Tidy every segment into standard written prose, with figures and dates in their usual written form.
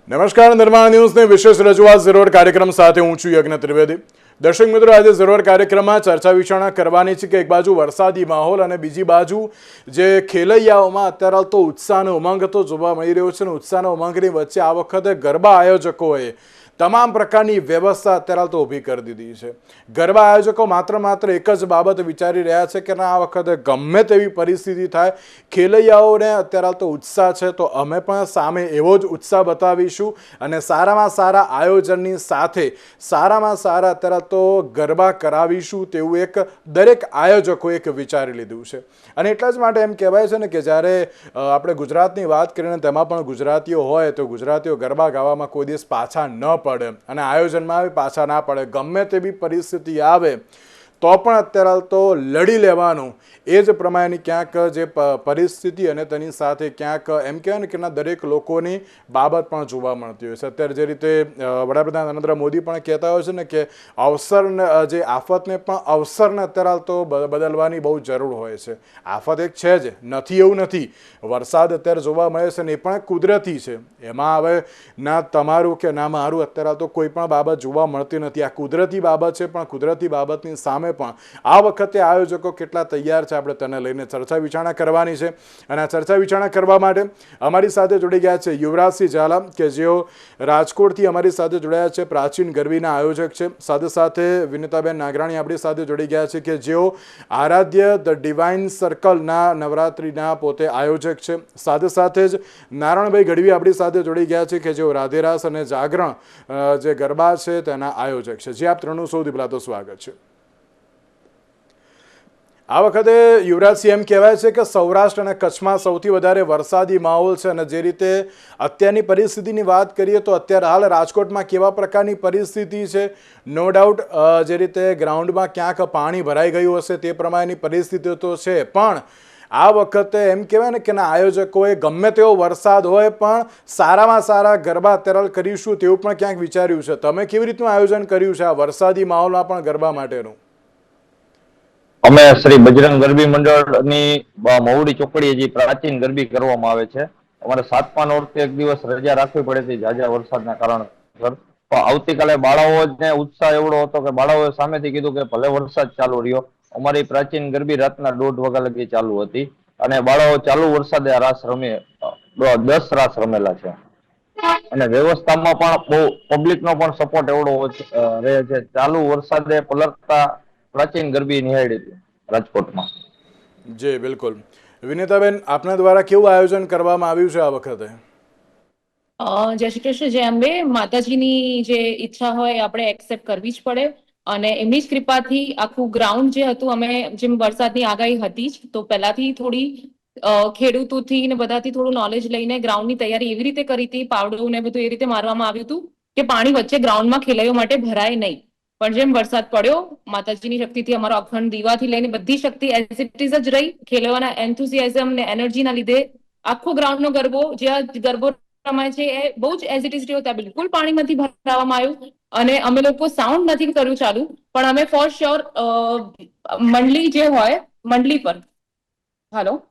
નમસ્કાર, નિર્માણ ન્યૂઝની વિશેષ રજૂઆત ઝરોડ કાર્યક્રમ સાથે હું છું યજ્ઞ ત્રિવેદી। દર્શક મિત્રો, આજે ઝરોડ કાર્યક્રમમાં ચર્ચા વિચારણા કરવાની છે કે એક બાજુ વરસાદી માહોલ અને બીજી બાજુ જે ખેલૈયાઓમાં અત્યારે તો ઉત્સાહ અને ઉમંગ તો જોવા મળી રહ્યો છે અને ઉત્સાહ અને ઉમંગની વચ્ચે આ વખતે ગરબા આયોજકોએ તમામ પ્રકારની વ્યવસ્થા અત્યારે તો ઊભી કરી દીધી છે। ગરબા આયોજકો માત્ર એક જ બાબત વિચારી રહ્યા છે કે ના, આ વખતે ગમે તેવી પરિસ્થિતિ થાય, ખેલૈયાઓને અત્યારે તો ઉત્સાહ છે તો અમે પણ સામે એવો જ ઉત્સાહ બતાવીશું અને સારામાં સારા આયોજનની સાથે સારામાં સારા અત્યારે તો ગરબા કરાવીશું તેવું એક દરેક આયોજકોએ એક વિચારી લીધું છે। અને એટલા જ માટે એમ કહેવાય છે ને કે જ્યારે આપણે ગુજરાતની વાત કરીએ તેમાં પણ ગુજરાતીઓ હોય તો ગુજરાતીઓ ગરબા ગાવામાં કોઈ દિવસ પાછા ન પડે અને આયોજનમાં પાછા ના પડે। ગમે તેવી પરિસ્થિતિ આવે તો પણ અત્યારે તો લડી લેવાનું, એ જ પ્રમાણેની ક્યાંક જે પરિસ્થિતિ અને તેની સાથે ક્યાંક એમ કહેવાય ને કે દરેક લોકોની બાબત પણ જોવા મળતી હોય છે। અત્યારે જે રીતે વડાપ્રધાન નરેન્દ્ર મોદી પણ કહેતા હોય છે ને કે અવસરને, જે આફતને પણ અવસરને અત્યારે તો બદલવાની બહુ જરૂર હોય છે। આફત એક છે જ, નથી એવું નથી। વરસાદ અત્યારે જોવા મળે છે ને એ પણ કુદરતી છે, એમાં હવે ના તમારું કે ના મારું અત્યારે તો કોઈ પણ બાબત જોવા મળતી નથી। આ કુદરતી બાબત છે, પણ કુદરતી બાબતની સામે પણ આ વખતે આયોજકો કેટલા તૈયાર છે આપણે તેને લઈને ચર્ચા વિચારણા કરવાની છે। અને આ ચર્ચા વિચારણા કરવા માટે અમારી સાથે જોડી ગયા છે યુવરાજસિંહ ઝાલા, કે જેઓ રાજકોટથી અમારી સાથે જોડાયા છે, પ્રાચીન ગરબીના આયોજક છે। સાથે સાથે વિનીતાબેન નાગરાણી આપણી સાથે જોડી ગયા છે કે જેઓ આરાધ્ય ધ ડિવાઇન સર્કલના નવરાત્રિના પોતે આયોજક છે। સાથે સાથે જ નારાયણભાઈ ગઢવી આપણી સાથે જોડી ગયા છે કે જેઓ રાધેરાસ અને જાગરણ જે ગરબા છે તેના આયોજક છે। જે આપ ત્રણનું સૌથી પહેલા તો સ્વાગત છે। આ વખતે યુવરાજસિંહ એમ કહેવાય છે કે સૌરાષ્ટ્ર અને કચ્છમાં સૌથી વધારે વરસાદી માહોલ છે અને જે રીતે અત્યારની પરિસ્થિતિની વાત કરીએ તો અત્યારે હાલ રાજકોટમાં કેવા પ્રકારની પરિસ્થિતિ છે? નો ડાઉટ જે રીતે ગ્રાઉન્ડમાં ક્યાંક પાણી ભરાઈ ગયું હશે તે પ્રમાણેની પરિસ્થિતિ તો છે, પણ આ વખતે એમ કહેવાય ને કે આયોજકોએ ગમે તેવો વરસાદ હોય પણ સારામાં સારા ગરબા અત્યારે કરીશું તેવું પણ ક્યાંક વિચાર્યું છે। તમે કેવી રીતનું આયોજન કર્યું છે આ વરસાદી માહોલમાં પણ ગરબા માટેનું? અમે શ્રી બજરંગ ગરબી મંડળની મહુડી ચોકડીએ જે પ્રાચીન ગરબી કરવામાં આવે છે, અમારે 7મા નોરતે એક દિવસ રજા રાખવી પડે છે ઝાઝા વરસાદના કારણે। પણ આવતીકાલે બાળાઓને ઉત્સાહ એવડો હતો કે બાળાઓએ સામેથી કીધું કે ભલે વરસાદ ચાલુ રહ્યો, અમારી પ્રાચીન ગરબી રાતના 1:30 વાગ્યા લગી ચાલુ હતી અને બાળાઓ ચાલુ વરસાદે આ રાસ રમે, 10 રાસ રમેલા છે। અને વ્યવસ્થામાં પણ બહુ પબ્લિકનો પણ સપોર્ટ એવડો રહે છે। ચાલુ વરસાદે પલટતા પ્રાચીન ગરબી નિહાળી રાજકોટમાં। જી બિલકુલ। વિનીતાબેન, આપના દ્વારા કેવું આયોજન કરવામાં આવ્યું છે આ વખતે? જય શ્રી કૃષ્ણ, જય અંબે। માતાજીની જે ઈચ્છા હોય આપણે એક્સેપ્ટ કરવી જ પડે અને એમની જ કૃપાથી આખું ગ્રાઉન્ડ જે હતું, અમે જેમ વરસાદની આગાહી હતી જ તો પહેલાથી થોડી ખેડૂતોથી ને બધાથી થોડું નોલેજ લઈને ગ્રાઉન્ડની તૈયારી એવી રીતે કરી હતી, પાવડો ને બધું એ રીતે મારવામાં આવ્યું હતું કે પાણી વચ્ચે ગ્રાઉન્ડમાં ખેલાઈઓ માટે ભરાય નહીં। પણ જેમ વરસાદ પડ્યો, માતાજીની શક્તિથી, અમારો અખંડ દીવાથી લઈને બધી શક્તિ એઝ ઇટ ઇઝ જ રહી। ખેલવાના એન્થુસિયાઝમ ને એનર્જીના લીધે આખો ગ્રાઉન્ડનો ગરબો, જ્યાં ગરબો રમાય છે એ બહુ જ એઝ ઇટ ઇઝ રહ્યો, ત્યાં બિલકુલ પાણી નથી ભરાવામાં આવ્યું અને અમે લોકો સાઉન્ડ નથી કર્યું ચાલુ, પણ અમે ફોર શ્યોર મંડલી જે હોય મંડલી પર, હાલો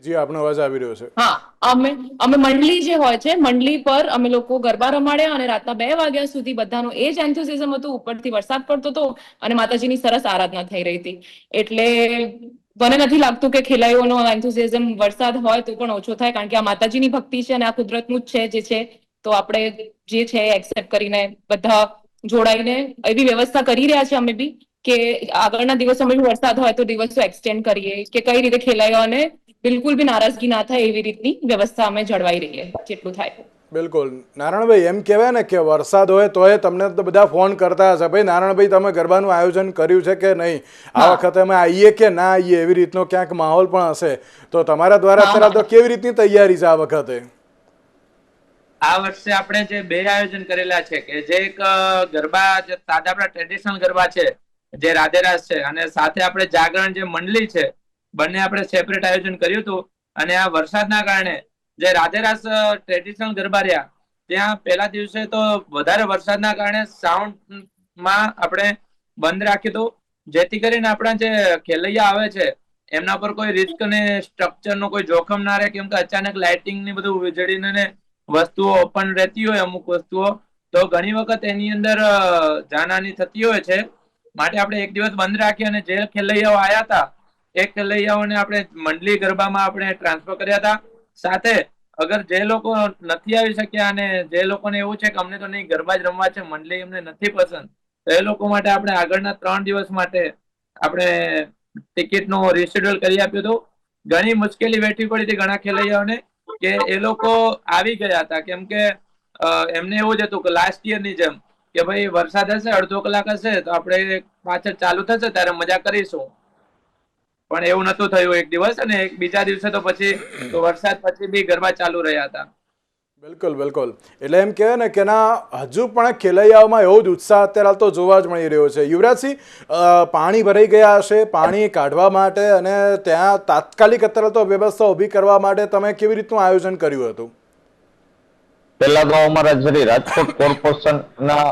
જી આપનો અવાજ આવી રહ્યો છે। હા, અમે મંડલી જે હોય છે મંડલી પર અમે લોકો ગરબા રમાડ્યા અને રાતના 2 વાગ્યા સુધી બધાનું એ જ એન્થુસિઝમ હતું। ઉપરથી વરસાદ પડતો હતો અને માતાજીની સરસ આરાધના થઈ રહી હતી, એટલે મને નથી લાગતું કે ખેલાડીઓનો એન્થુસિઝમ વરસાદ હોય તો પણ ઓછો થાય, કારણ કે આ માતાજીની ભક્તિ છે અને આ કુદરતનું જ છે જે છે, તો આપણે જે છે એક્સેપ્ટ કરીને બધા જોડાઈને એવી વ્યવસ્થા કરી રહ્યા છે અમે બી કે આગળના દિવસોમાં વરસાદ હોય તો દિવસો એક્સટેન્ડ કરીએ કે કઈ રીતે ખેલાડીઓને બિલકુલ બી નારાજગી ના થાય એવી રીતની વ્યવસ્થા અમે જળવાઈ રહીએ જેટલું થાય। બિલકુલ નારાયણભાઈ, એમ કહેવાય ને કે વરસાદ હોય તોય તમને તો બધા ફોન કરતા હશે, ભાઈ નારાયણભાઈ તમે ગરબાનું આયોજન કર્યું છે કે નહીં, આ વખતે અમે આવીએ કે ના આવીએ, એવી રીતનો ક્યાંક માહોલ પણ હશે, તો તમારા દ્વારા અત્યારે તો કેવી રીતની તૈયારી છે આ વખતે? આ વર્ષે આપણે જે 2 આયોજન કરેલા છે કે જે એક ગરબા જે સાદા આપણા ટ્રેડિશનલ ગરબા છે જે રાધેરાસ છે, અને સાથે આપણે જાગરણ જે મંડલી છે, બંને આપણે સેપરેટ આયોજન કર્યું હતું। અને આ વરસાદના કારણે જે રાધેરાસ ટ્રેડિશનલ ગરબા રહ્યા ત્યાં પહેલા દિવસે તો વધારે વરસાદના કારણે સાઉન્ડમાં આપણે બંધ રાખ્યું હતું, જેથી કરીને આપણા જે ખેલૈયા આવે છે એમના પર કોઈ રિસ્ક અને સ્ટ્રક્ચરનો કોઈ જોખમ ના રહે, કેમ કે અચાનક લાઇટિંગ ની બધું વીજળીને વસ્તુઓ ઓપન રહેતી હોય અમુક વસ્તુઓ, તો ઘણી વખત એની અંદર જાનહાની થતી હોય છે. માટે આપણે એક દિવસ બંધ રાખી અને જે ખેલૈયાઓ આવ્યા હતા એ ખેલૈયાઓને આપણે મંડલી ગરબામાં આપણે ટ્રાન્સફર કર્યા હતા. સાથે અગર જે લોકો નથી આવી શક્યા અને જે લોકોને એવું છે કે અમને તો નહીં ગરબા જ રમવા છે, મંડલી અમને નથી પસંદ, તો એ લોકો માટે આપણે આગળના 3 દિવસ માટે આપણે ટિકિટનું રીશેડ્યુલ કરી આપ્યું હતું. ઘણી મુશ્કેલી વેઠવી પડી હતી ઘણા ખેલૈયાઓને કે એ લોકો આવી ગયા હતા, કેમ કે એમને એવું જ હતું કે લાસ્ટ યર ની જેમ કે ભાઈ વરસાદ હશે, અડધો કલાક હશે તો આપણે પાછળ ચાલુ થશે ત્યારે મજા કરીશું, પણ એવું નતું થયું એક દિવસ. અને એક બીજા દિવસે તો પછી તો વરસાદ પછી બી ગરબા ચાલુ રહ્યા હતા. બિલકુલ બિલકુલ. એટલે એમ કહેવાય ને કે ના હજુ પણ ખેલૈયાઓમાં એવો જ ઉત્સાહ અત્યારે તો જોવા જ મળી રહ્યો છે. યુવરાજસિંહ, પાણી ભરાઈ ગયા હશે, પાણી કાઢવા માટે અને ત્યાં તાત્કાલિક અત્યારે તો વ્યવસ્થા ઊભી કરવા માટે તમે કેવી રીતનું આયોજન કર્યું હતું? પહેલા તો અમારા જે રાજકોટ કોર્પોરેશનના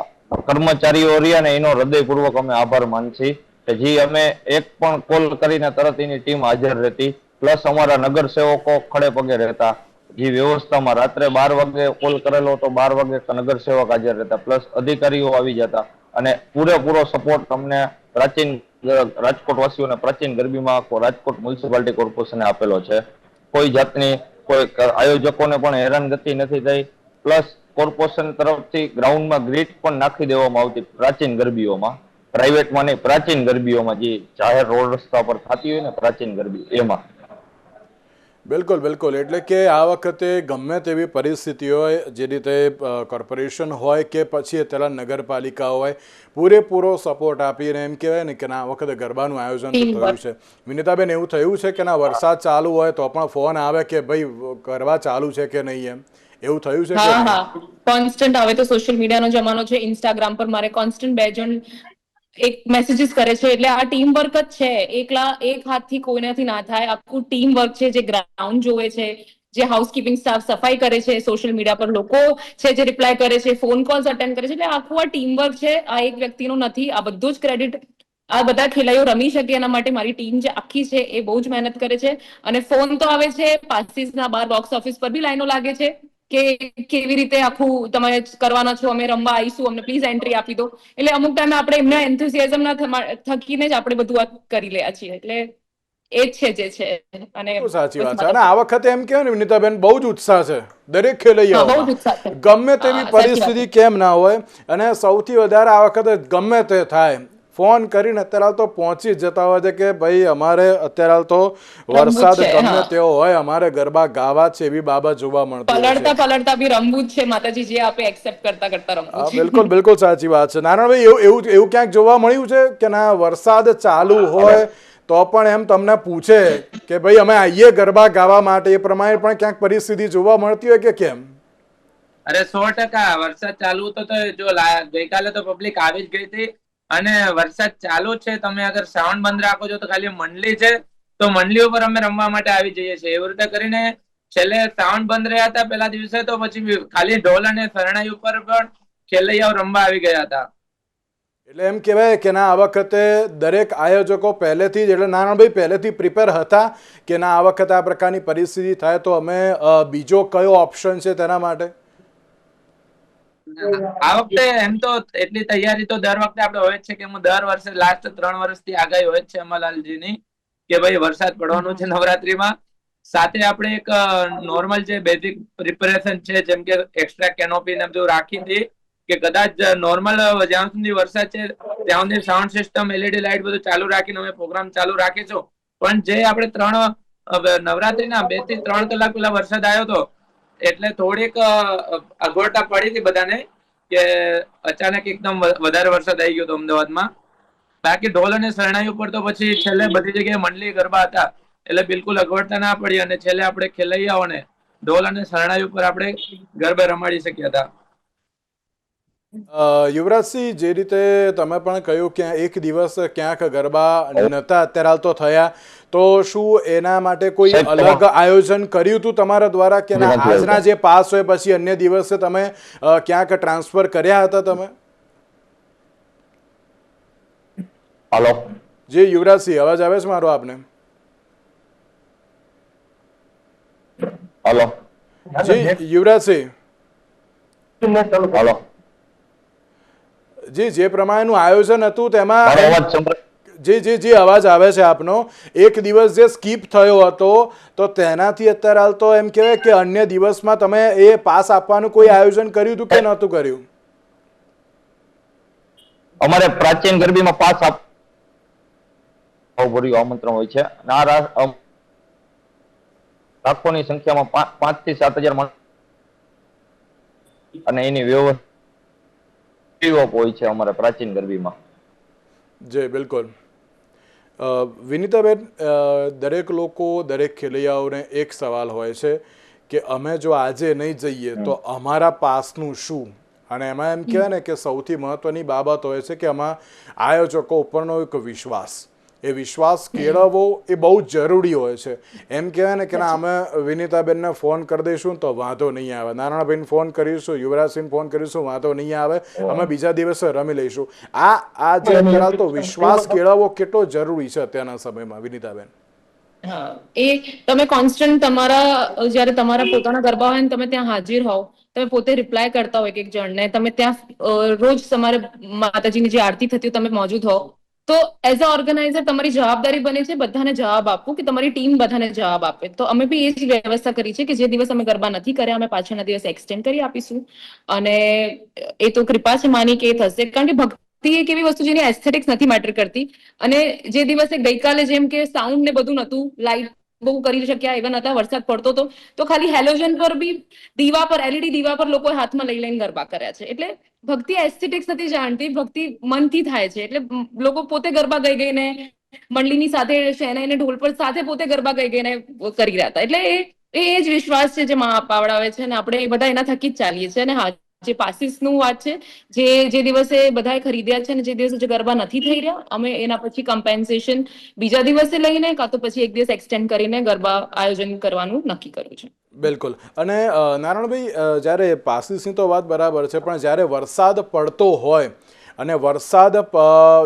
કર્મચારીઓ રહ્યા ને એનો હૃદયપૂર્વક અમે આભાર માનીએ કે જે અમે એક પણ કોલ કરીને તરત એની ટીમ હાજર રહેતી, પ્લસ અમારા નગરસેવકો ખડે પગે રહેતા. જે વ્યવસ્થામાં રાત્રે 12 વાગે કોલ કરેલો તો 12 વાગે નગરસેવક હાજર રહેતા, પ્લસ અધિકારીઓ આવી જતા અને પૂરેપૂરો સપોર્ટ અમને પ્રાચીન રાજકોટ વાસીઓને પ્રાચીન ગરબીમાં રાજકોટ મ્યુનિસિપાલિટી કોર્પોરેશને આપેલો છે. કોઈ જાતની કોઈ આયોજકોને પણ હેરાનગતિ નથી થઈ. પ્લસ કોર્પોરેશન તરફથી ગ્રાઉન્ડમાં ગ્રીટ પણ નાખી દેવામાં આવતી પ્રાચીન ગરબીઓમાં, પ્રાઇવેટમાં નહીં, પ્રાચીન ગરબીઓમાં જે જાહેર રોડ રસ્તા પર થતી હોય ને પ્રાચીન ગરબી એમાં. બિલકુલ બિલકુલ. એટલે કે આ વખતે ગમે તેવી પરિસ્થિતિ હોય, જે રીતે કોર્પોરેશન હોય કે પછી અત્યારે નગરપાલિકા હોય, પૂરેપૂરો સપોર્ટ આપીને એમ કહેવાય ને કે આ વખતે ગરબાનું આયોજન થયું છે. વિનીતાબેન, એવું થયું છે કે ના વરસાદ ચાલુ હોય તો પણ ફોન આવે કે ભાઈ ગરબા ચાલુ છે કે નહીં, એમ એવું થયું છે? હા હા, કોન્સ્ટન્ટ. હવે તો સોશિયલ મીડિયાનો જમાનો છે. ઇન્સ્ટાગ્રામ પર મારે કોન્સ્ટન્ટ 2 જણ એક મેસેજીસ કરે છે. એટલે આ ટીમ વર્ક જ છે. એકલા એક હાથથી કોઈનાથી ના થાય. આખું ટીમ વર્ક છે. જે ગ્રાઉન્ડ જોવે છે, જે હાઉસકીપિંગ સ્ટાફ સફાઈ કરે છે, સોશિયલ મીડિયા પર લોકો છે જે રિપ્લાય કરે છે, ફોન કોલ્સ અટેન્ડ કરે છે, એટલે આખું આ ટીમ વર્ક છે. આ એક વ્યક્તિનું નથી. આ બધું જ ક્રેડિટ આ બધા ખેલાડીઓ રમી શકે એના માટે મારી ટીમ જે આખી છે એ બહુ જ મહેનત કરે છે. અને ફોન તો આવે છે, પાસીસના બહાર બોક્સ ઓફિસ પર બી લાઈનો લાગે છે કે કેવી રીતે આખું તમે કરવાના છો, અમે રમવા આવીશું, અમને પ્લીઝ એન્ટ્રી આપી દો. એટલે અમુક ટાઈમે આપણે એમના એન્થુસિયાઝમના થકીને જ આપણે બધું કરી રહ્યા છીએ. એટલે એ જ છે જે છે. અને સાચી વાત છે. અને આ વખતે એમ કહેવાય ને વિનીતાબેન, બહુ જ ઉત્સાહ છે દરેક ખેલૈયાઓમાં, ગમે તેવી પરિસ્થિતિ કેમ ના હોય. અને સૌથી વધારે આ વખતે ગમે તે થાય ફોન કરીને અત્યારે તો પહોંચી જ જતા હોય છે કે ભાઈ અમારે અત્યારે તો વરસાદ ગમે તેવો હોય, અમારે ગરબા ગાવા છે, એવી બાબત જોવા મળતી હોય છે. પલળતા બી રમવું જ છે માતાજી, જે આપે એક્સેપ્ટ કરતા રમવું છે. બિલકુલ બિલકુલ સાચી વાત છે. નારાયણભાઈ, એવું ક્યાંક જોવા મળ્યું છે કે ના વરસાદ ચાલુ હોય તો પણ એમ તમને પૂછે કે ભાઈ અમે આવીએ ગરબા ગાવા માટે, એ પ્રમાણે પણ ક્યાંક પરિસ્થિતિ જોવા મળતી હોય કે કેમ? અરે 100%. વરસાદ ચાલુ તો જો ગઈકાલે તો પબ્લિક આવી જ ગઈ હતી. અને વરસાદ ચાલુ છે, તમે અગર સાઉન્ડ બંધ રાખો છો તો ખાલી મંડલી છે તો મંડલી ઉપર અમે રમવા માટે આવી જઈએ છીએ. એવી રીતે કરીને છેલ્લે સાઉન્ડ બંધ રહ્યા હતા પેલા દિવસે, તો પછી ખાલી ઢોલ અને શરણાઈ ઉપર પણ ખેલૈયાઓ રમવા આવી ગયા હતા. એટલે એમ કહેવાય કે ના આ વખતે દરેક આયોજકો પહેલેથી જ, એટલે નારાયણભાઈ પહેલેથી પ્રિપેર હતા કે ના આ વખતે આ પ્રકારની પરિસ્થિતિ થાય તો અમે બીજો કયો ઓપ્શન છે તેના માટે? આ વખતે એમ તો એટલી તૈયારી તો દર વખતે આપણે હોય જ છે કે હું દર વર્ષે લાસ્ટ 3 વર્ષથી આગાહી હોય જ છે અમરલાલજીની કે ભાઈ વરસાદ પડવાનો છે નવરાત્રીમાં. સાથે આપણે એક નોર્મલ જે બેઝિક પ્રિપેરેશન છે, જેમ કે એક્સ્ટ્રા કેનોપી ને બધું રાખી હતી કે કદાચ નોર્મલ જ્યાં સુધી વરસાદ છે ત્યાં સુધી સાઉન્ડ સિસ્ટમ, એલઈડી લાઇટ બધું ચાલુ રાખીને અમે પ્રોગ્રામ ચાલુ રાખીશું. પણ જે આપણે નવરાત્રીના 2 થી 3 કલાક પહેલા વરસાદ આવ્યો હતો એટલે થોડીક અગવડતા પડી હતી બધાને કે અચાનક એકદમ વધારે વરસાદ આવી ગયો હતો અમદાવાદમાં. બાકી ઢોલ અને શરણાઈ ઉપર તો પછી છેલ્લે બધી જગ્યાએ મંડલી ગરબા હતા એટલે બિલકુલ અગવડતા ના પડી અને છેલ્લે આપણે ખેલૈયાઓને ઢોલ અને શરણાઈ ઉપર આપણે ગરબા રમાડી શક્યા હતા. યુવરાજસિંહ, જે રીતે તમે પણ કહ્યું કે એક દિવસ ક્યાંક ગરબા નહોતા અત્યારે હાલ તો થયા, તો શું એના માટે કોઈ અલગ આયોજન કર્યું હતું તમારા દ્વારા કે ના આજના જે પાસ હોય પછી અન્ય દિવસે તમે ક્યાંક ટ્રાન્સફર કર્યા હતા તમે? હાલો જી યુવરાજસિંહ, અવાજ આવે છે મારો આપને? હાલો જી યુવરાજસિંહ. હાલો, જી, જે પ્રમાણેનું આયોજન હતું તેમાં મારો અવાજ સંભળાય? જી, અવાજ આવે છે આપનો. એક દિવસ જે સ્કીપ થયો હતો તો તેનાથી અત્યારે હાલ તો એમ કહેવાય કે અન્ય દિવસમાં તમે એ પાસ આપવાનું કોઈ આયોજન કર્યું હતું કે નહોતું કર્યું? અમારે પ્રાચીન ગરબીમાં પાસ ભર્યું આમંત્રણ હોય છે અને આ લાખોની સંખ્યામાં 5 થી 7 હજાર અને એની વ્યવસ્થા હોય છે અમારે પ્રાચીન ગરબીમાં. જી, બિલકુલ. વિનીતાબેન, દરેક લોકો, દરેક ખેલૈયાઓને એક સવાલ હોય છે કે અમે જો આજે નહીં જઈએ તો અમારા પાસનું શું? અને એમાં એમ કહેવાય ને કે સૌથી મહત્વની બાબત હોય છે કે આમાં આયોજકો ઉપરનો એક વિશ્વાસ, એ વિશ્વાસ કેળવવો એ બહુ જરૂરી હોય છે. એમ કહેવાય ને કે ના, અમે વિનીતાબેનને ફોન કરી દઈશું તો વાંધો નહીં આવે, નારાયણભાઈને ફોન કરીશું, યુવરાજસિંહને ફોન કરીશું, વાંધો નહીં આવે, અમે બીજા દિવસે રમી લઈશું. આ જે અત્યારે તો વિશ્વાસ કેળવવો કેટલો જરૂરી છે અત્યારના સમયમાં, વિનીતાબેન? હા, એ તમે કોન્સ્ટન્ટ તમારા જ્યારે તમારા પોતાના ગરબા હોય ને તમે ત્યાં હાજર હોવ, તમે પોતે રિપ્લાય કરતા હોય એક જણને, તમે ત્યાં રોજ તમારે માતાજીની જે આરતી થતી હોય તમે મોજૂદ હોવ, તો એઝ અ ઓર્ગેનાઇઝર તમારી જવાબદારી બને છે બધાને જવાબ આપવું, કે તમારી ટીમ બધાને જવાબ આપે. તો અમે બી એ જ વ્યવસ્થા કરી છે કે જે દિવસ અમે ગરબા નથી કર્યા અમે પાછળના દિવસ એક્સટેન્ડ કરી આપીશું. અને એ તો કૃપા છે માની કે એ થશે, કારણ કે ભક્તિ એક એવી વસ્તુ જેની એસ્થેટિક્સ નથી મેટર કરતી. અને જે દિવસે ગઈકાલે જેમ કે સાઉન્ડ ને બધું નતું, લાઈટ બહુ કરી શક્યા એવા નતા, વરસાદ પડતો હતો, તો ખાલી હેલોજન પર બી દીવા પર, એલઈડી દીવા પર લોકોએ હાથમાં લઈ લઈને ગરબા કર્યા છે. એટલે ભક્તિ એસ્થેટિક્સ નથી જાણતી, ભક્તિ મનથી થાય છે. એટલે લોકો પોતે ગરબા ગઈ ગઈને મંડળીની સાથે શેનાઈને ઢોલ પર સાથે પોતે ગરબા ગઈ ગઈને કરી રહ્યા હતા. એટલે એ જ વિશ્વાસ છે જે મા અપાવડાવે છે, અને આપણે એ બધા એના થકી જ ચાલીએ છીએ. અને હા, જે પાસીસનું વાત છે, જે દિવસે બધાએ ખરીદ્યા છે અને જે દિવસે જે ગરબા નથી થઈ રહ્યા, અમે એના પછી કમ્પેન્સેશન બીજા દિવસે લઈને કાં તો પછી એક દિવસ એક્સટેન્ડ કરીને ગરબા આયોજન કરવાનું નક્કી કર્યું છે. બિલકુલ. અને નારાયણભાઈ, જ્યારે પાસીસની તો વાત બરાબર છે, પણ જ્યારે વરસાદ પડતો હોય અને વરસાદ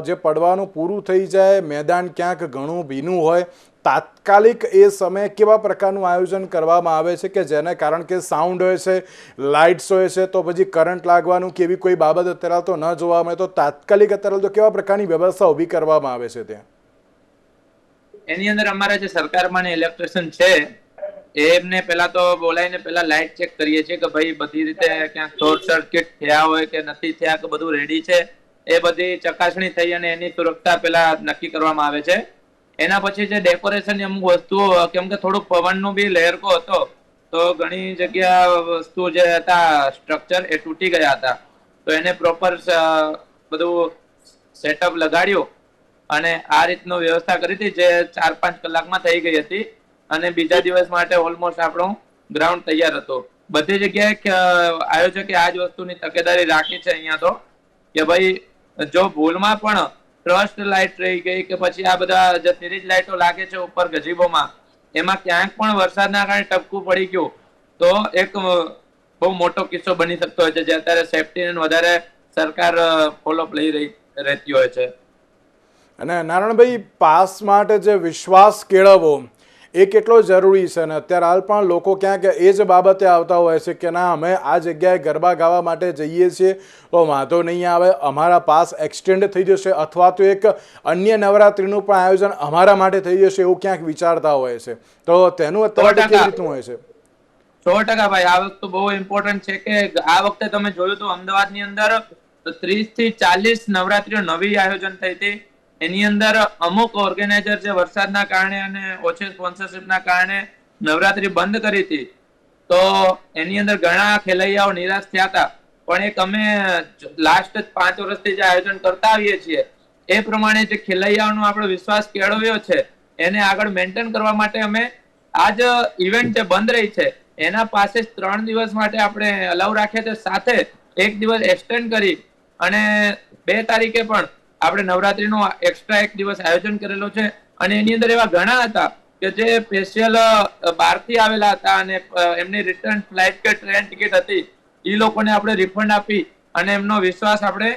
જે પડવાનું પૂરું થઈ જાય, મેદાન ક્યાંક ઘણું ભીનું હોય, તાત્કાલિક એ સમયે કેવા પ્રકારનું આયોજન કરવામાં આવે છે કે જેને કારણ કે સાઉન્ડ હોય છે, લાઇટ્સ હોય છે, તો પછી કરંટ લાગવાનું કે એવી કોઈ બાબત અત્યારે તો ન જોવા મળે, તો તાત્કાલિક અત્યારે તો કેવા પ્રકારની વ્યવસ્થા ઊભી કરવામાં આવે છે ત્યાં? એની અંદર અમારા જે સરકારમાં ઇલેક્ટ્રિશિયન છે એમને પેલા તો બોલાવીને પેલા લાઇટ ચેક કરીએ છીએ કે ભાઈ બધી રીતે ક્યાંક શોર્ટ સર્કિટ થયા હોય કે નથી થયા, કે બધું રેડી છે, એ બધી ચકાસણી થઈ અને એની સુરક્ષા પેલા નક્કી કરવામાં આવે છે. એના પછી જે ડેકોરેશનની અમુક વસ્તુઓ, કેમ કે થોડુંક પવનનો બી લહેરકો હતો તો ઘણી જગ્યા વસ્તુ જે હતા સ્ટ્રક્ચર એ તૂટી ગયા હતા, તો એને પ્રોપર બધું સેટઅપ લગાડ્યું અને આ રીતનું વ્યવસ્થા કરી હતી, જે 4-5 કલાકમાં થઈ ગઈ હતી. અને બીજા દિવસ માટે ઓલમોસ્ટ આપણું ગ્રાઉન્ડ તૈયાર હતું. બધી જગ્યાએ આયોજકે આ જ વસ્તુની તકેદારી રાખી છે અહીંયા તો, કે ભાઈ જો ભૂલમાં પણ ટ્રસ્ટ લાઇટ રહી ગઈ કે પછી આ બધા જે સિરીઝ લાઇટો લાગે છે ઉપર ગજીબોમાં, એમાં ક્યાંક પણ વરસાદના કારણે ટપકું પડી ગયું તો એક બહુ મોટો કિસ્સો બની શકતો હોય છે, જે અત્યારે સેફટીને વધારે સરકાર ફોલોઅપ લઈ રહેતી હોય છે. અને નારાયણભાઈ, પાસ માટે જે વિશ્વાસ કેળવવો એ કેટલો જરૂરી છે? અને અત્યારે હાલ પણ લોકો ક્યાંક એ જ બાબતે આવતા હોય છે કે ના, અમે આ જગ્યાએ ગરબા ગાવા માટે જઈએ છીએ તો વાંધો નહીં આવે, અમારા પાસ એક્સટેન્ડ થઈ જશે, અથવા તો એક અન્ય નવરાત્રિનું પણ આયોજન અમારા માટે થઈ જશે, એવું ક્યાંક વિચારતા હોય છે. તો તેનું અત્યારે કેવી રીતનું હોય છે? 100% ભાઈ, આ વસ્તુ બહુ ઇમ્પોર્ટન્ટ છે કે આ વખતે તમે જોયું તો અમદાવાદની અંદર 30 થી 40 નવરાત્રીઓ નવી આયોજન થઈ હતી. એની અંદર અમુક ઓર્ગેનાઇઝર જે વરસાદના કારણે અને ઓછી સ્પોન્સરશિપના કારણે નવરાત્રી બંધ કરી હતી, તો એની અંદર ઘણા ખેલૈયાઓ નિરાશ થયા હતા. પણ એક અમે લાસ્ટ 5 વર્ષથી જે આયોજન કરતા આવીએ છીએ એ પ્રમાણે જે ખેલૈયાઓનો આપણો વિશ્વાસ કેળવ્યો છે એને આગળ મેન્ટેન કરવા માટે અમે આજ ઇવેન્ટ જે બંધ રહી છે એના પાસે 3 દિવસ માટે આપણે અલાઉ રાખીએ છીએ, સાથે એક દિવસ એક્સટેન્ડ કરી અને 2 તારીખે પણ આપણે નવરાત્રીનો એક્સ્ટ્રા એક દિવસ આયોજન કરેલો છે. અને એની અંદર એવા ઘણા હતા કે જે સ્પેશિયલ બહારથી આવેલા હતા અને એમની રિટર્ન ફ્લાઇટ કે ટ્રેન ટિકિટ હતી, એ લોકોને આપણે રિફંડ આપી અને એમનો વિશ્વાસ આપણે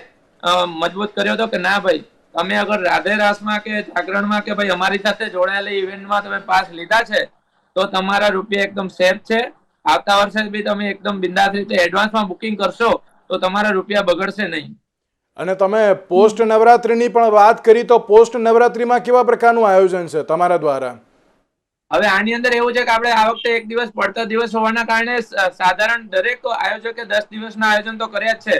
મજબૂત કર્યો હતો કે ના ભાઈ, તમે અગર રાધે રાસમાં કે જાગરણમાં કે ભાઈ અમારી સાથે જોડાયેલી ઇવેન્ટમાં તમે પાસ લીધા છે તો તમારા રૂપિયા એકદમ સેફ છે આવતા વર્ષે બી તમે એકદમ બિંદાસ રીતે એડવાન્સમાં બુકિંગ કરશો તો તમારા રૂપિયા બગડશે નહીં. અને તમે પોસ્ટ નવરાત્રીની પણ વાત કરી, તો પોસ્ટ નવરાત્રીમાં કેવા પ્રકારનું આયોજન છે તમારા દ્વારા? હવે આની અંદર એવું છે કે આપણે આ વખતે એક દિવસ પડતા દિવસ હોવાના કારણે સાધારણ દરેક આયોજકે 10 દિવસના આયોજન તો કર્યા જ છે,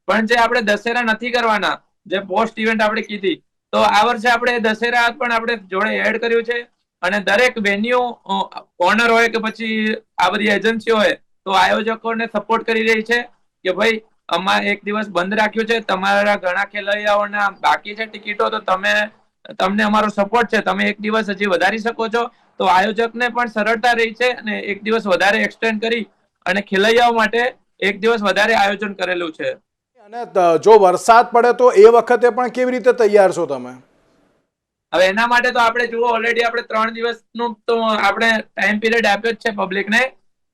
પણ જે આપણે દશેરા નથી કરવાના, જે પોસ્ટ ઇવેન્ટ આપણે કીધી, તો આ વર્ષે આપણે દશેરા પણ આપણે જોડે એડ કર્યું છે. અને દરેક વેન્યુ ઓનર હોય કે પછી આ બધી એજન્સી હોય તો આયોજકોને સપોર્ટ કરી રહી છે કે ભાઈ અમારે એક દિવસ બંધ રાખ્યું છે, તમારા ઘણા ખેલૈયાઓના બાકી છે ટિકિટો, તો તમને અમારો સપોર્ટ છે, તમે એક દિવસ હજી વધારી શકો છો. તો આયોજકને પણ સરળતા રહી છે અને એક દિવસ વધારે એક્સટેન્ડ કરી અને ખેલૈયાઓ માટે એક દિવસ વધારે આયોજન કરેલું છે. અને જો વરસાદ પડે તો એ વખતે પણ કેવી રીતે તૈયાર છો તમે? હવે એના માટે તો આપણે જુઓ, ઓલરેડી આપણે 3 દિવસનું તો આપણે ટાઈમ પીરિયડ આપ્યો જ છે પબ્લિકને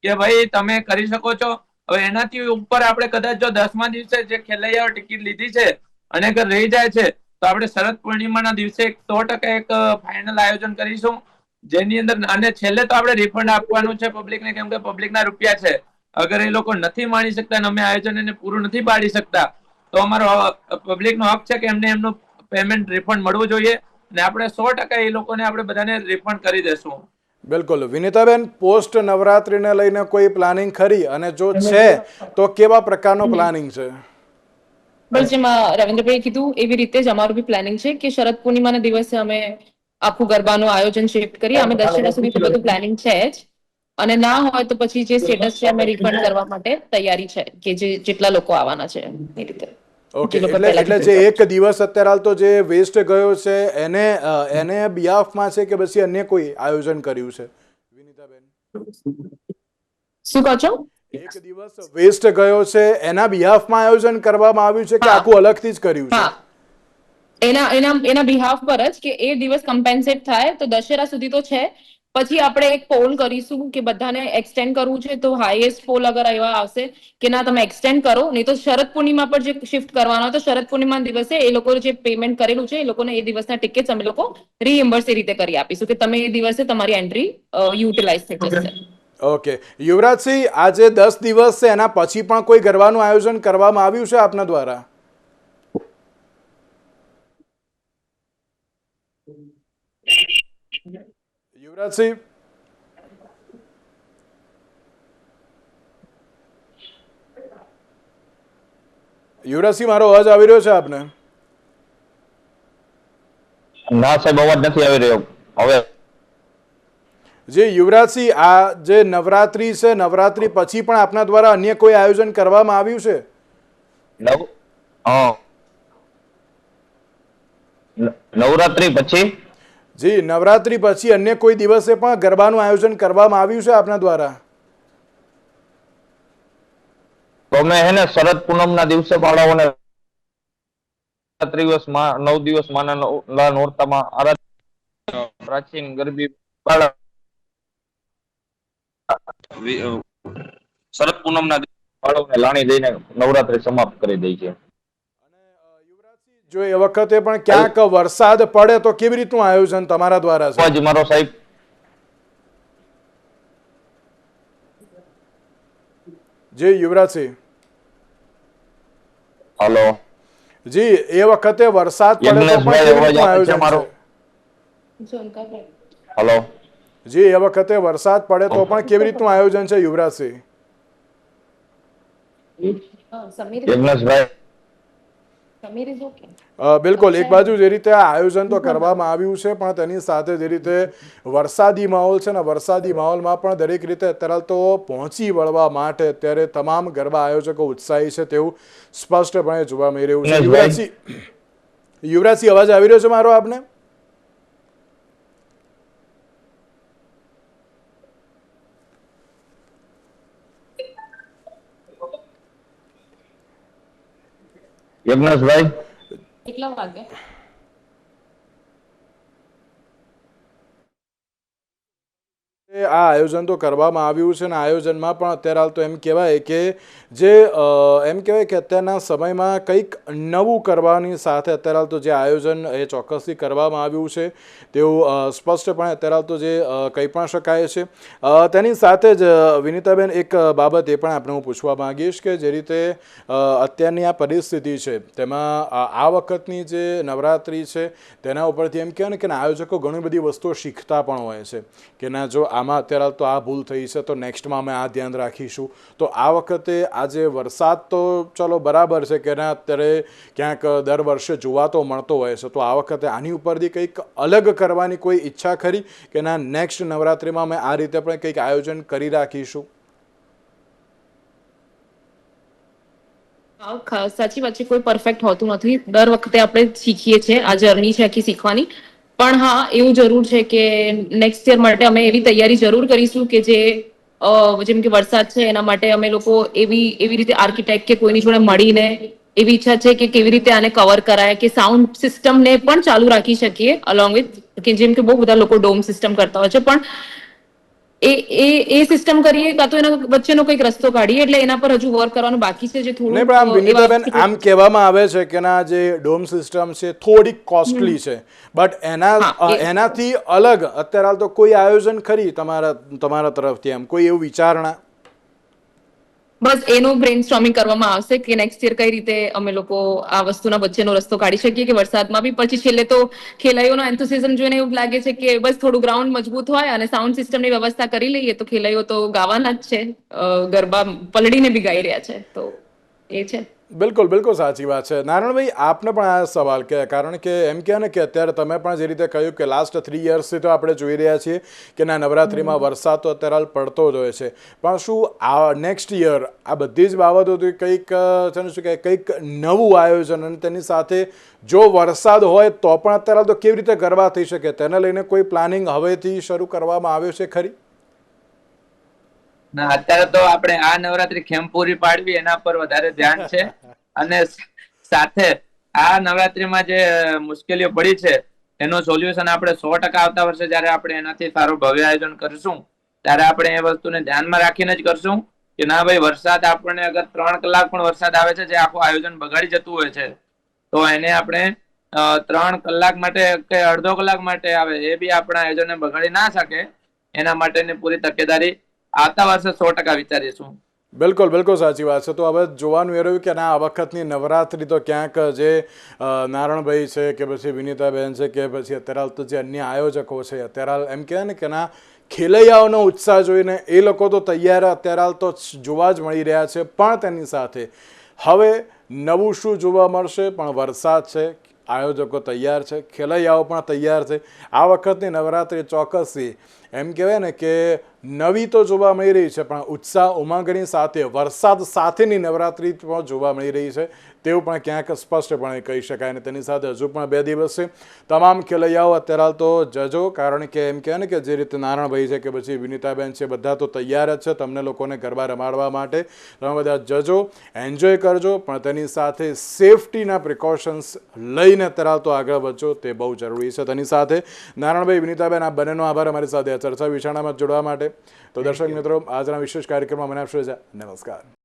કે ભાઈ તમે કરી શકો છો. હવે એનાથી ઉપર આપણે કદાચ જો 10મા દિવસે જે ખેલૈયાઓ ટિકિટ લીધી છે અને અગર રહી જાય છે તો આપણે શરદ પૂર્ણિમાના દિવસે 100% એક ફાઇનલ આયોજન કરીશું, જેની અંદર અને છેલ્લે તો આપણે રિફંડ આપવાનું છે પબ્લિકને, કેમ કે પબ્લિકના રૂપિયા છે. અગર એ લોકો નથી માણી શકતા અને અમે આયોજન એને પૂરું નથી પાડી શકતા તો અમારો પબ્લિકનો હક છે કે એમને એમનું પેમેન્ટ રિફંડ મળવું જોઈએ અને આપણે 100% એ લોકોને આપણે બધાને રિફંડ કરી દેશું. બિલકુલ. વિનીતાબેન, પોસ્ટ નવરાત્રીને લઈને કોઈ પ્લાનિંગ ખરી, અને જો છે તો કેવા પ્રકારનો પ્લાનિંગ છે? બસ જેમાં રવિન્દ્રભાઈ કીધું એવી રીતે જ અમારું બી પ્લાનિંગ છે કે શરદ પૂર્ણિમાના દિવસે અમે આખું ગરબાનું આયોજન શિફ્ટ કરીએ. અમે દશેરા સુધી તો બધું પ્લાનિંગ છે જ, અને ના હોય તો પછી જે સ્ટેટસ છે અમે રિફંડ કરવા માટે તૈયારી છે કે જેટલા લોકો આવવાના છે એ રીતે. ઓકે, એટલે જે એક દિવસ અત્યારે હાલ તો જે વેસ્ટ ગયો છે એને બિહાફમાં છે કે પછી અન્ય કોઈ આયોજન કર્યું છે? વિનીતાબેન, શું કહો છો? એક દિવસ વેસ્ટ ગયો છે એના બિહાફમાં આયોજન કરવામાં આવ્યું છે કે આખું અલગથી જ કર્યું છે? એના બિહાફ પર જ કે એ દિવસ કમ્પેન્સેટ થાય. તો દશેરા સુધી તો છે, પછી આપણે એક પોલ કરીશું કે બધાને એક્સટેન્ડ કરવું છે, તો હાઈએસ્ટ પોલ અગર એવા આવશે કે ના તમે એક્સટેન્ડ કરો, નહીં તો શરદ પૂર્ણિમા પર જે શિફ્ટ કરવાનો, તો શરદ પૂર્ણિમા દિવસે એ લોકો જે પેમેન્ટ કરેલું છે એ લોકોને એ દિવસના ટિકિટ્સ અમે લોકો રીઇમ્બર્સ એ રીતે કરી આપીશું કે તમે એ દિવસે તમારી એન્ટ્રી યુટિલાઇઝ થઈ જશે. ઓકે. યુવરાજસિંહ, આજે 10 દિવસ છે, એના પછી પણ કોઈ ગરબાનું આયોજન કરવામાં આવ્યું છે આપના દ્વારા? યુવરાજસિંહ, યુવરાજસિંહ, મારો અવાજ આવી રહ્યો છે આપને? ના સાહેબ, અવાજ નથી આવી રહ્યો. હવે જે યુવરાજસિંહ, આ જે નવરાત્રી છે, નવરાત્રી પછી પણ આપના દ્વારા અન્ય કોઈ આયોજન કરવામાં આવ્યું છે? નવરાત્રી પછી જી, નવરાત્રી પછી અન્ય કોઈ દિવસે પણ ગરબાનું આયોજન કરવામાં આવ્યું છે આપના દ્વારા? તો અમે હે શરદ પૂનમના દિવસે બાળાઓને 9 દિવસ માના નોરતામાં પ્રાચીન ગરબી શરદ પૂનમના બાળાઓને લાણી દઈને નવરાત્રી સમાપ્ત કરી દઈ છે. જો એ વખતે પણ ક્યાંક વરસાદ પડે તો કેવી રીતનું આયોજન તમારા દ્વારા છે? મારો સાહેબ, જી યુવરાજસિંહ. હલો જી, એ વખતે વરસાદ પડે તો પણ કેવી રીતનું આયોજન છે? હલો જી, એ વખતે વરસાદ પડે તો પણ કેવી રીતનું આયોજન છે યુવરાજસિંહ? યજ્ઞેશભાઈ, બિલકુલ. એક બાજુ જે રીતે આ આયોજન તો કરવામાં આવ્યું છે, પણ તેની સાથે જે રીતે વરસાદી માહોલ છે ને, વરસાદી માહોલમાં પણ દરેક રીતે અત્યારે તો પહોંચી વળવા માટે અત્યારે તમામ ગરબા આયોજકો ઉત્સાહી છે તેવું સ્પષ્ટપણે જોવા મળી રહ્યું છે. યુવરાજસિંહ, અવાજ આવી રહ્યો છે મારો આપને? યજ્ઞેશભાઈ, કેટલા વાગે? આ આયોજન તો કરવામાં આવ્યું છે અને આયોજનમાં પણ અત્યારે હાલ તો એમ કહેવાય કે જે એમ કહેવાય કે અત્યારના સમયમાં કંઈક નવું કરવાની સાથે અત્યારે હાલ તો જે આયોજન એ ચોક્કસથી કરવામાં આવ્યું છે તેવું સ્પષ્ટપણે અત્યારે હાલ તો જે કહી પણ શકાય છે। તેની સાથે જ વિનીતાબેન એક બાબત એ પણ આપણે હું પૂછવા માંગીશ કે જે રીતે અત્યારની આ પરિસ્થિતિ છે તેમાં આ વખતની જે નવરાત્રિ છે તેના ઉપરથી એમ કહેવાય ને કે આયોજકો ઘણી બધી વસ્તુઓ શીખતા પણ હોય છે કે ના જો આમાં અત્યારે તો આ ભૂલ થઈ છે તો નેક્સ્ટમાં અમે આ ધ્યાન રાખીશું। તો આ વખતે આજે વરસાદ તો ચલો બરાબર છે કે ના અત્યારે ક્યાંક દર વર્ષે જોવાતો મળતો હોય છે, તો આ વખતે આની ઉપરથી કંઈક અલગ કરવાની કોઈ ઈચ્છા ખરી કે ના નેક્સ્ટ નવરાત્રિમાં અમે આ રીતે પણ કંઈક આયોજન કરી રાખીશું? સાચી વાત છે, કોઈ પરફેક્ટ હોતું નથી, દર વખતે આપણે શીખીએ છીએ, આ જર્ની છે આખી શીખવાની। પણ હા, એવું જરૂર છે કે નેક્સ્ટ યર માટે અમે એવી તૈયારી જરૂર કરીશું કે જેમ કે વરસાદ છે એના માટે અમે લોકો એવી રીતે આર્કિટેક્ટ કે કોઈની જોડે મળીને એવી ઈચ્છા છે કે કેવી રીતે આને કવર કરાય કે સાઉન્ડ સિસ્ટમને પણ ચાલુ રાખી શકીએ અલોંગ વિથ કે જેમ કે બહુ બધા લોકો ડોમ સિસ્ટમ કરતા હોય છે, પણ એ સિસ્ટમ કરીએ કાં તો એના વચ્ચેનો કંઈક રસ્તો કાઢીએ, એટલે એના પર હજુ વર્ક કરવાનું બાકી છે જે થોડું નહીં પણ આમ વિનીતાબેન આમ કહેવામાં આવે છે કે ના જે ડોમ સિસ્ટમ છે થોડીક કોસ્ટલી છે, બટ એનાથી અલગ અત્યારે હાલ તો કોઈ આયોજન ખરી તમારા તરફથી એમ કોઈ એવું વિચારણા? બસ એનું બ્રેઇનસ્ટોર્મિંગ કરવામાં આવશે કે નેક્સ્ટ યર કઈ રીતે અમે લોકો આ વસ્તુના વચ્ચેનો રસ્તો કાઢી શકીએ કે વરસાદમાં બી પછી છેલ્લે તો ખેલાઈઓનો એન્થુસિઝમ જોઈને એવું લાગે છે કે બસ થોડું ગ્રાઉન્ડ મજબૂત હોય અને સાઉન્ડ સિસ્ટમની વ્યવસ્થા કરી લઈએ તો ખેલાઈઓ તો ગાવાના જ છે, ગરબા પલડીને બી ગાઈ રહ્યા છે, તો એ છે। બિલકુલ બિલકુલ સાચી વાત છે। નારાયણભાઈ આપને પણ આ સવાલ કે કારણ કે એમ કહે ને કે અત્યારે તમે પણ જે રીતે કહ્યું કે લાસ્ટ 3 યર્સથી તો આપણે જોઈ રહ્યા છીએ કે ના નવરાત્રિમાં વરસાદ તો અત્યારે હાલ પડતો જ હોય છે, પણ શું આ નેક્સ્ટ યર આ બધી જ બાબતોથી કંઈક શું કહે કંઈક નવું આયોજન અને તેની સાથે જો વરસાદ હોય તો પણ અત્યારે હાલ તો કેવી રીતે ગરબા થઈ શકે તેને લઈને કોઈ પ્લાનિંગ હવેથી શરૂ કરવામાં આવ્યો છે ખરી? ના, અત્યારે તો આપણે આ નવરાત્રી કેમ પૂરી પાડવી એના પર વધારે ધ્યાન છે અને સાથે આ નવરાત્રીમાં જે મુશ્કેલીઓ પડી છે એનો સોલ્યુશન આપણે 100% આવતા વર્ષે જયારે આપણે એનાથી સારું ભવ્ય આયોજન કરશું ત્યારે આપણે એ વસ્તુને ધ્યાનમાં રાખીને જ કરશું કે ના ભાઈ વરસાદ આપણને અગર 3 કલાક પણ વરસાદ આવે છે જે આખું આયોજન બગાડી જતું હોય છે તો એને આપણે 3 કલાક માટે કે અડધો કલાક માટે આવે એ બી આપણા આયોજનને બગાડી ના શકે એના માટેની પૂરી તકેદારી આવતા વર્ષે 100% વિચારીશું। બિલકુલ બિલકુલ સાચી વાત છે। તો હવે જોવાનું એ રહ્યું કે ના આ વખતની નવરાત્રિ તો ક્યાંક જે નારણભાઈ છે કે પછી વિનીતાબેન છે કે પછી અત્યારે હાલ તો જે અન્ય આયોજકો છે અત્યારે હાલ એમ કહેવાય ને કે ના ખેલૈયાઓનો ઉત્સાહ જોઈને એ લોકો તો તૈયાર અત્યારે હાલ તો જોવા જ મળી રહ્યા છે, પણ તેની સાથે હવે નવું શું જોવા મળશે? પણ વરસાદ છે, આયોજકો તૈયાર છે, ખેલૈયાઓ પણ તૈયાર છે। આ વખતની નવરાત્રિ ચોક્કસથી એમ કહેવાય ને કે નવી તો જોવા મળી રહી છે, પણ ઉત્સાહ ઉમંગની સાથે વરસાદ સાથેની નવરાત્રિ પણ જોવા મળી રહી છે તેવું પણ ક્યાંક સ્પષ્ટપણે કહી શકાય। અને તેની સાથે હજુ પણ 2 દિવસ છે, તમામ ખેલૈયાઓ અત્યારે હાલ તો જજો, કારણ કે એમ કહેવાય ને કે જે રીતે નારણભાઈ છે કે પછી વિનીતાબેન છે બધા તો તૈયાર જ છે તમને લોકોને ગરબા રમાડવા માટે। તમે બધા જજો, એન્જોય કરજો, પણ તેની સાથે સેફટીના પ્રિકોશન્સ લઈને અત્યારે હાલ તો આગળ વધજો, તે બહુ જરૂરી છે। તેની સાથે નારણભાઈ, વિનીતાબેન આ બંનેનો આભાર અમારી સાથે ચર્ચા વિચારણામાં જોડવા માટે। તો દર્શક મિત્રો આજના વિશેષ કાર્યક્રમમાં મને આપશો રજા, નમસ્કાર।